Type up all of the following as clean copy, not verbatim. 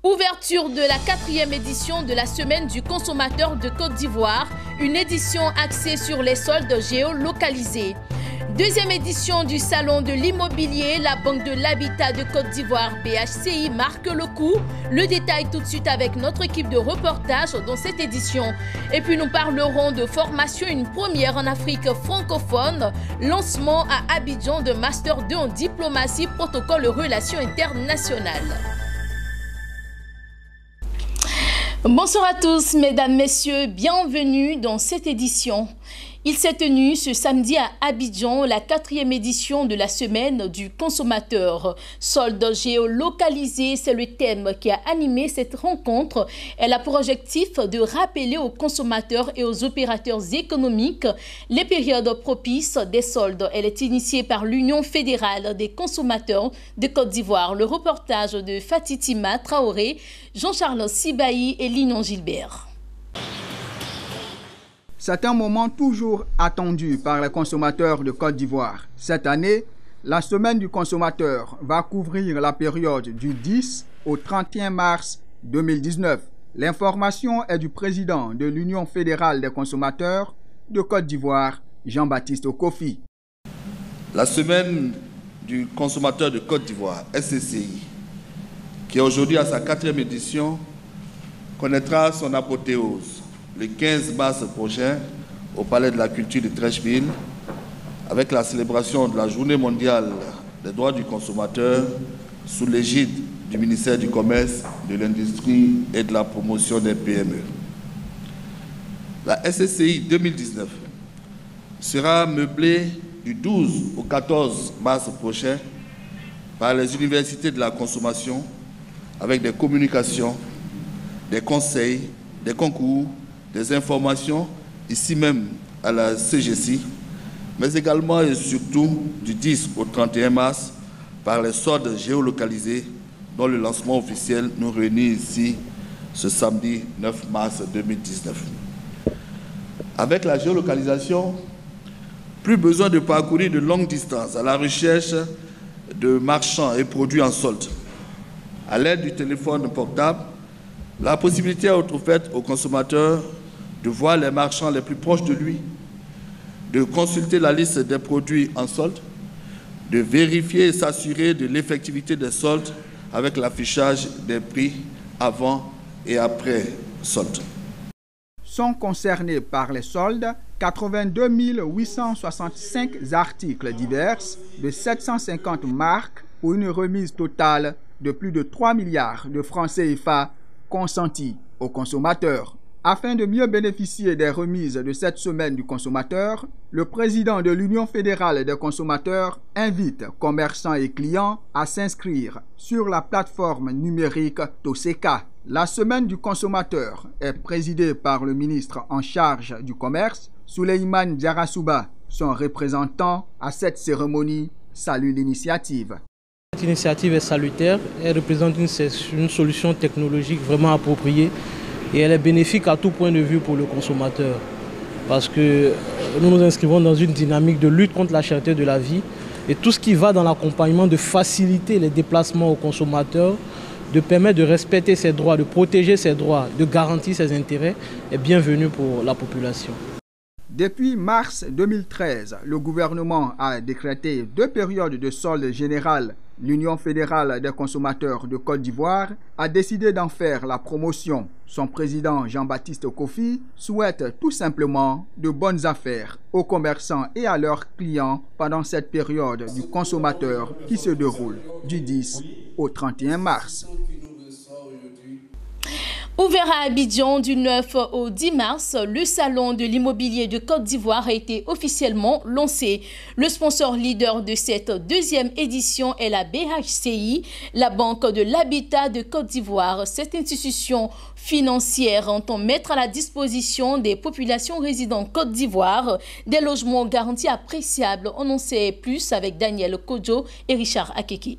Ouverture de la 4e édition de la Semaine du consommateur de Côte d'Ivoire, une édition axée sur les soldes géolocalisés. Deuxième édition du Salon de l'immobilier, la Banque de l'Habitat de Côte d'Ivoire, BHCI, marque le coup. Le détail tout de suite avec notre équipe de reportage dans cette édition. Et puis nous parlerons de formation, une première en Afrique francophone, lancement à Abidjan de Master 2 en diplomatie, protocole relations internationales. Bonsoir à tous, mesdames, messieurs, bienvenue dans cette édition. Il s'est tenu ce samedi à Abidjan la 4e édition de la Semaine du consommateur. Soldes géolocalisés, c'est le thème qui a animé cette rencontre. Elle a pour objectif de rappeler aux consommateurs et aux opérateurs économiques les périodes propices des soldes. Elle est initiée par l'Union fédérale des consommateurs de Côte d'Ivoire. Le reportage de Fatitima Traoré, Jean-Charles Sibahi et Lignon Gilbert. C'est un moment toujours attendu par les consommateurs de Côte d'Ivoire. Cette année, la Semaine du consommateur va couvrir la période du 10 au 31 mars 2019. L'information est du président de l'Union fédérale des consommateurs de Côte d'Ivoire, Jean-Baptiste Okofi. La Semaine du consommateur de Côte d'Ivoire, SCCI, qui est aujourd'hui à sa 4e édition, connaîtra son apothéose le 15 mars prochain au Palais de la Culture de Treichville avec la célébration de la Journée mondiale des droits du consommateur sous l'égide du ministère du Commerce, de l'Industrie et de la Promotion des PME. La SCCI 2019 sera meublée du 12 au 14 mars prochain par les universités de la consommation avec des communications, des conseils, des concours, des informations, ici même à la CGC, mais également et surtout du 10 au 31 mars par les soldes géolocalisés dont le lancement officiel nous réunit ici ce samedi 9 mars 2019. Avec la géolocalisation, plus besoin de parcourir de longues distances à la recherche de marchands et produits en solde. À l'aide du téléphone portable, la possibilité est offerte aux consommateurs de voir les marchands les plus proches de lui, de consulter la liste des produits en solde, de vérifier et s'assurer de l'effectivité des soldes avec l'affichage des prix avant et après solde. Sont concernés par les soldes 82 865 articles divers de 750 marques pour une remise totale de plus de 3 milliards de francs CFA consentis aux consommateurs. Afin de mieux bénéficier des remises de cette semaine du consommateur, le président de l'Union fédérale des consommateurs invite commerçants et clients à s'inscrire sur la plateforme numérique Toseka. La semaine du consommateur est présidée par le ministre en charge du commerce, Souleymane Diarasouba. Son représentant à cette cérémonie salue l'initiative. Cette initiative est salutaire, elle représente une solution technologique vraiment appropriée et elle est bénéfique à tout point de vue pour le consommateur parce que nous nous inscrivons dans une dynamique de lutte contre la cherté de la vie et tout ce qui va dans l'accompagnement de faciliter les déplacements aux consommateurs, de permettre de respecter ses droits, de protéger ses droits, de garantir ses intérêts est bienvenu pour la population. Depuis mars 2013, le gouvernement a décrété 2 périodes de solde général. L'Union fédérale des consommateurs de Côte d'Ivoire a décidé d'en faire la promotion. Son président Jean-Baptiste Okofi souhaite tout simplement de bonnes affaires aux commerçants et à leurs clients pendant cette période du consommateur qui se déroule du 10 au 31 mars. Ouvert à Abidjan du 9 au 10 mars, le Salon de l'immobilier de Côte d'Ivoire a été officiellement lancé. Le sponsor leader de cette 2e édition est la BHCI, la Banque de l'Habitat de Côte d'Ivoire. Cette institution financière entend mettre à la disposition des populations résidant en Côte d'Ivoire des logements garantis appréciables. On en sait plus avec Daniel Kodjo et Richard Akeki.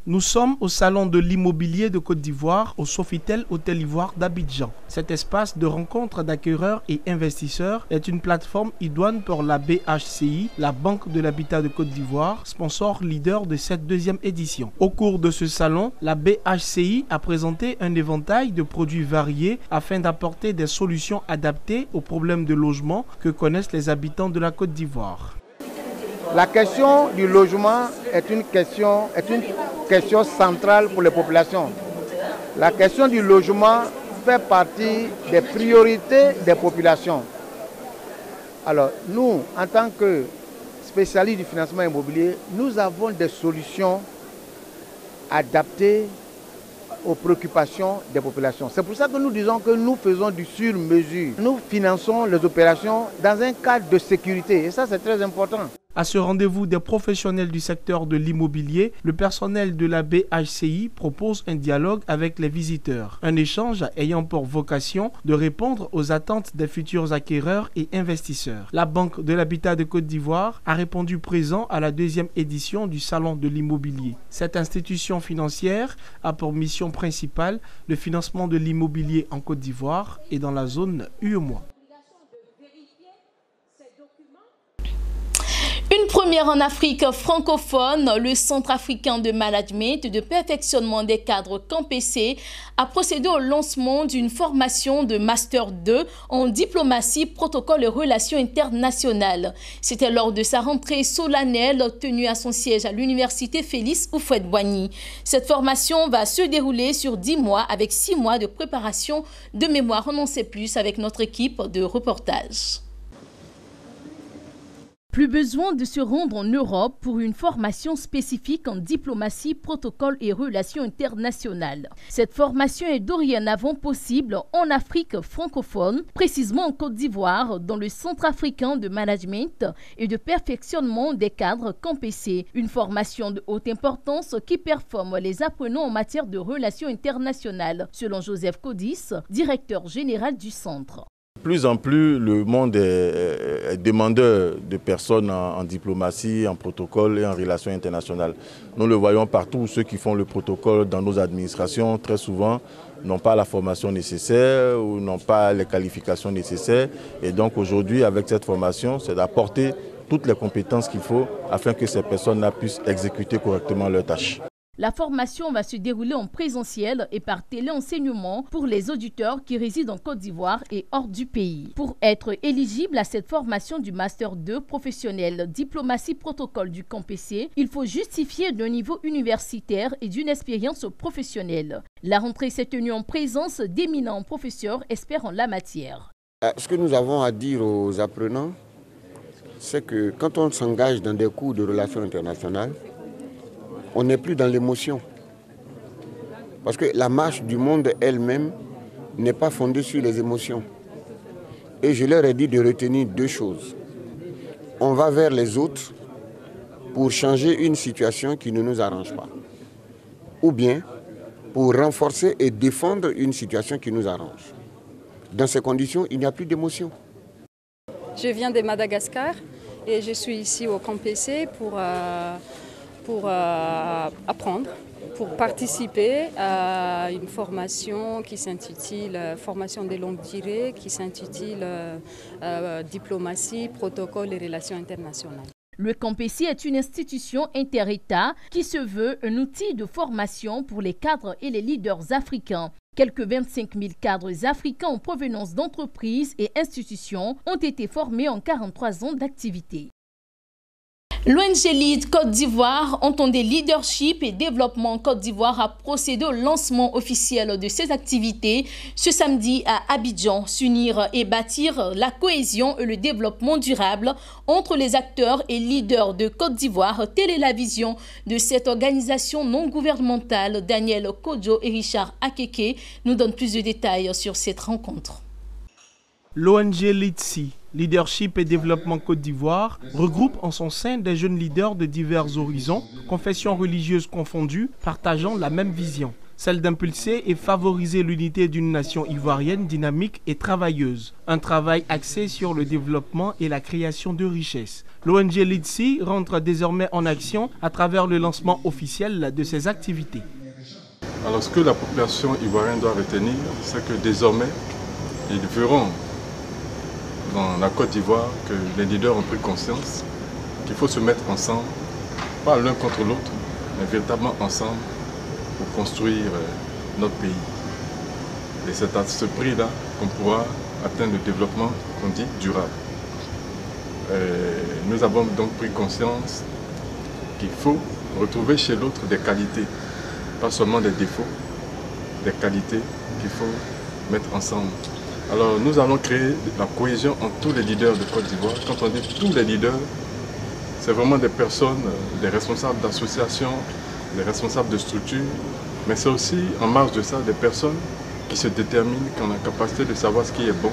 Nous sommes au Salon de l'immobilier de Côte d'Ivoire, au Sofitel Hôtel Ivoire d'Abidjan. Cet espace de rencontre d'acquéreurs et investisseurs est une plateforme idoine pour la BHCI, la Banque de l'Habitat de Côte d'Ivoire, sponsor leader de cette deuxième édition. Au cours de ce salon, la BHCI a présenté un éventail de produits variés afin d'apporter des solutions adaptées aux problèmes de logement que connaissent les habitants de la Côte d'Ivoire. La question du logement est une question centrale pour les populations. La question du logement fait partie des priorités des populations. Alors, nous, en tant que spécialistes du financement immobilier, nous avons des solutions adaptées aux préoccupations des populations. C'est pour ça que nous disons que nous faisons du sur-mesure. Nous finançons les opérations dans un cadre de sécurité et ça, c'est très important. À ce rendez-vous des professionnels du secteur de l'immobilier, le personnel de la BHCI propose un dialogue avec les visiteurs. Un échange ayant pour vocation de répondre aux attentes des futurs acquéreurs et investisseurs. La Banque de l'Habitat de Côte d'Ivoire a répondu présent à la deuxième édition du Salon de l'immobilier. Cette institution financière a pour mission principale le financement de l'immobilier en Côte d'Ivoire et dans la zone UEMOA. Une première en Afrique francophone, le Centre africain de management et de perfectionnement des cadres CAMPC a procédé au lancement d'une formation de Master 2 en diplomatie, protocole et relations internationales. C'était lors de sa rentrée solennelle tenue à son siège à l'université Félix Houphouët-Boigny. Cette formation va se dérouler sur 10 mois avec 6 mois de préparation de mémoire. On en sait plus avec notre équipe de reportage. Plus besoin de se rendre en Europe pour une formation spécifique en diplomatie, protocole et relations internationales. Cette formation est dorénavant possible en Afrique francophone, précisément en Côte d'Ivoire, dans le Centre africain de management et de perfectionnement des cadres CAMPC. Une formation de haute importance qui performe les apprenants en matière de relations internationales, selon Joseph Codis, directeur général du centre. De plus en plus, le monde est demandeur de personnes en diplomatie, en protocole et en relations internationales. Nous le voyons partout, ceux qui font le protocole dans nos administrations, très souvent, n'ont pas la formation nécessaire ou n'ont pas les qualifications nécessaires. Et donc aujourd'hui, avec cette formation, c'est d'apporter toutes les compétences qu'il faut afin que ces personnes-là puissent exécuter correctement leurs tâches. La formation va se dérouler en présentiel et par téléenseignement pour les auditeurs qui résident en Côte d'Ivoire et hors du pays. Pour être éligible à cette formation du Master 2 professionnel diplomatie protocole du CAMPC, il faut justifier d'un niveau universitaire et d'une expérience professionnelle. La rentrée s'est tenue en présence d'éminents professeurs experts en la matière. Ce que nous avons à dire aux apprenants, c'est que quand on s'engage dans des cours de relations internationales, on n'est plus dans l'émotion. Parce que la marche du monde elle-même n'est pas fondée sur les émotions. Et je leur ai dit de retenir 2 choses. On va vers les autres pour changer une situation qui ne nous arrange pas. Ou bien pour renforcer et défendre une situation qui nous arrange. Dans ces conditions, il n'y a plus d'émotion. Je viens de Madagascar et je suis ici au CAMPC pour apprendre, pour participer à une formation qui s'intitule formation de longue durée, qui s'intitule diplomatie, protocole et relations internationales. Le CAMPC est une institution inter-État qui se veut un outil de formation pour les cadres et les leaders africains. Quelques 25 000 cadres africains en provenance d'entreprises et institutions ont été formés en 43 ans d'activité. L'ONG Lead Côte d'Ivoire, entendez Leadership et Développement Côte d'Ivoire, a procédé au lancement officiel de ses activités ce samedi à Abidjan. S'unir et bâtir la cohésion et le développement durable entre les acteurs et leaders de Côte d'Ivoire, telle est la vision de cette organisation non gouvernementale. Daniel Kodjo et Richard Akeke nous donnent plus de détails sur cette rencontre. L'ONG LEADSI, Leadership et Développement Côte d'Ivoire, regroupe en son sein des jeunes leaders de divers horizons, confessions religieuses confondues, partageant la même vision. celle d'impulser et favoriser l'unité d'une nation ivoirienne dynamique et travailleuse. Un travail axé sur le développement et la création de richesses. L'ONG LIDSI rentre désormais en action à travers le lancement officiel de ses activités. Alors ce que la population ivoirienne doit retenir, c'est que désormais, ils verront dans la Côte d'Ivoire que les leaders ont pris conscience qu'il faut se mettre ensemble, pas l'un contre l'autre, mais véritablement ensemble pour construire notre pays. Et c'est à ce prix-là qu'on pourra atteindre le développement qu'on dit durable. Nous avons donc pris conscience qu'il faut retrouver chez l'autre des qualités, pas seulement des défauts, des qualités qu'il faut mettre ensemble. Alors nous allons créer la cohésion entre tous les leaders de Côte d'Ivoire. Quand on dit tous les leaders, c'est vraiment des personnes, des responsables d'associations, des responsables de structures, mais c'est aussi en marge de ça des personnes qui se déterminent, qui ont la capacité de savoir ce qui est bon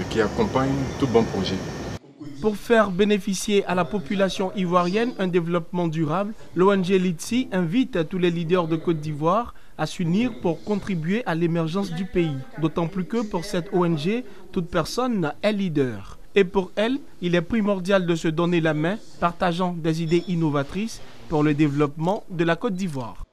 et qui accompagnent tout bon projet. Pour faire bénéficier à la population ivoirienne un développement durable, l'ONG LIDSI invite tous les leaders de Côte d'Ivoire à s'unir pour contribuer à l'émergence du pays. D'autant plus que pour cette ONG, toute personne est leader. Et pour elle, il est primordial de se donner la main, partageant des idées innovatrices pour le développement de la Côte d'Ivoire.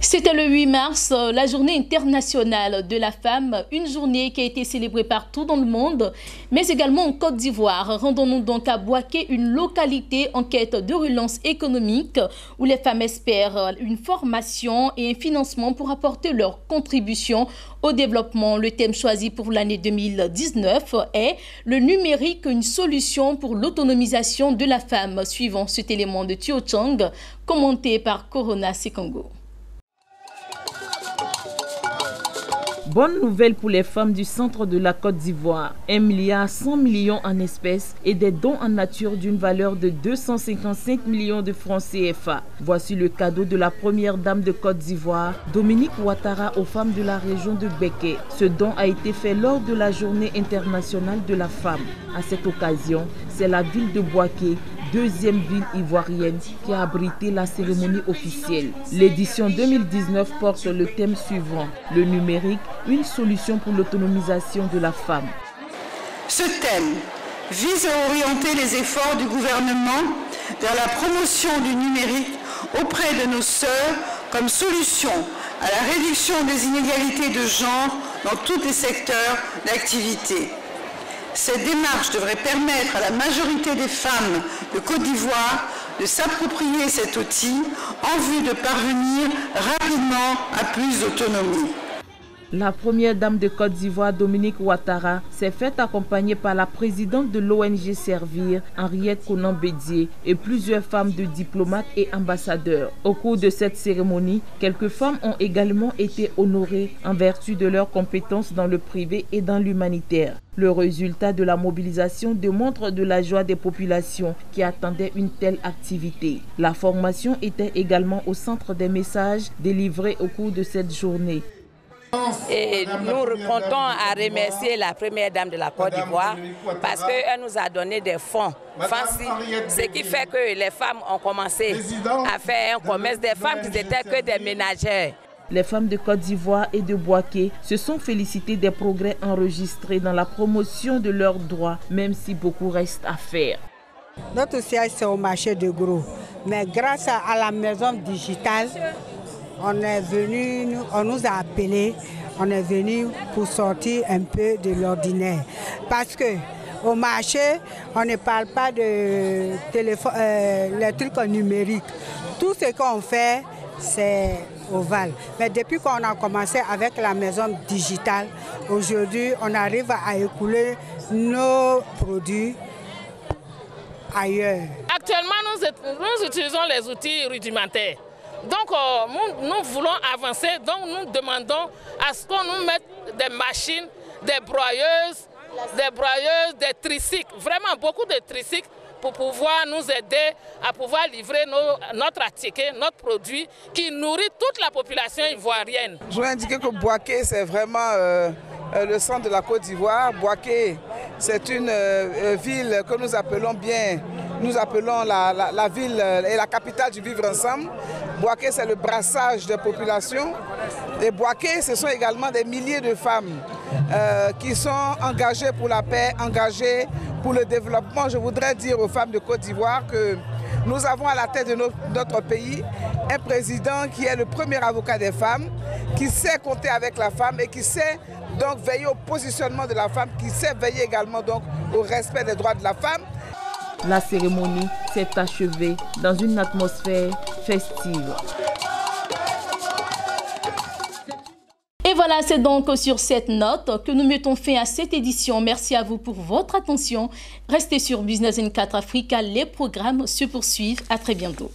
C'était le 8 mars, la journée internationale de la femme, une journée qui a été célébrée partout dans le monde, mais également en Côte d'Ivoire. Rendons-nous donc à Boaké, une localité en quête de relance économique, où les femmes espèrent une formation et un financement pour apporter leur contribution au développement. Le thème choisi pour l'année 2019 est le numérique, une solution pour l'autonomisation de la femme, suivant cet élément de Thio Chang, commenté par Corona Sekongo. Bonne nouvelle pour les femmes du centre de la Côte d'Ivoire. 1,1 milliard en espèces et des dons en nature d'une valeur de 255 millions de francs CFA. Voici le cadeau de la première dame de Côte d'Ivoire, Dominique Ouattara, aux femmes de la région de Béké. Ce don a été fait lors de la Journée internationale de la femme. À cette occasion, c'est la ville de Boaké, deuxième ville ivoirienne, qui a abrité la cérémonie officielle. L'édition 2019 porte le thème suivant, le numérique, une solution pour l'autonomisation de la femme. Ce thème vise à orienter les efforts du gouvernement vers la promotion du numérique auprès de nos sœurs comme solution à la réduction des inégalités de genre dans tous les secteurs d'activité. Cette démarche devrait permettre à la majorité des femmes de Côte d'Ivoire de s'approprier cet outil en vue de parvenir rapidement à plus d'autonomie. La première dame de Côte d'Ivoire, Dominique Ouattara, s'est faite accompagner par la présidente de l'ONG Servir, Henriette Konan-Bédier, et plusieurs femmes de diplomates et ambassadeurs. Au cours de cette cérémonie, quelques femmes ont également été honorées en vertu de leurs compétences dans le privé et dans l'humanitaire. Le résultat de la mobilisation démontre de la joie des populations qui attendaient une telle activité. La formation était également au centre des messages délivrés au cours de cette journée. Et nous comptons à remercier la première dame de la Côte d'Ivoire parce qu'elle nous a donné des fonds faciles, ce qui fait que les femmes ont commencé à faire un commerce, des femmes qui n'étaient que des ménagères. Les femmes de Côte d'Ivoire et de Boaké se sont félicitées des progrès enregistrés dans la promotion de leurs droits, même si beaucoup reste à faire. Notre siège, c'est au marché de Gros, mais grâce à la maison digitale, on est venu, on nous a appelés, on est venu pour sortir un peu de l'ordinaire. Parce que au marché, on ne parle pas de téléphone, les trucs numériques. Tout ce qu'on fait, c'est ovale. Mais depuis qu'on a commencé avec la maison digitale, aujourd'hui, on arrive à écouler nos produits ailleurs. Actuellement, nous utilisons les outils rudimentaires. Donc, nous voulons avancer, donc nous demandons à ce qu'on nous mette des machines, des broyeuses, des tricycles, vraiment beaucoup de tricycles pour pouvoir nous aider à pouvoir livrer notre article, notre produit qui nourrit toute la population ivoirienne. Je veux indiquer que Boaké, c'est vraiment le centre de la Côte d'Ivoire. Boaké, c'est une ville que nous appelons bien, nous appelons la ville et la capitale du vivre ensemble. Bouaké, c'est le brassage des populations. Et Bouaké, ce sont également des milliers de femmes qui sont engagées pour la paix, engagées pour le développement. Je voudrais dire aux femmes de Côte d'Ivoire que nous avons à la tête de notre pays un président qui est le premier avocat des femmes, qui sait compter avec la femme et qui sait donc veiller au positionnement de la femme, qui sait veiller également donc au respect des droits de la femme. La cérémonie s'est achevée dans une atmosphère festive. Et voilà, c'est donc sur cette note que nous mettons fin à cette édition. Merci à vous pour votre attention. Restez sur Business 24 Africa, les programmes se poursuivent. À très bientôt.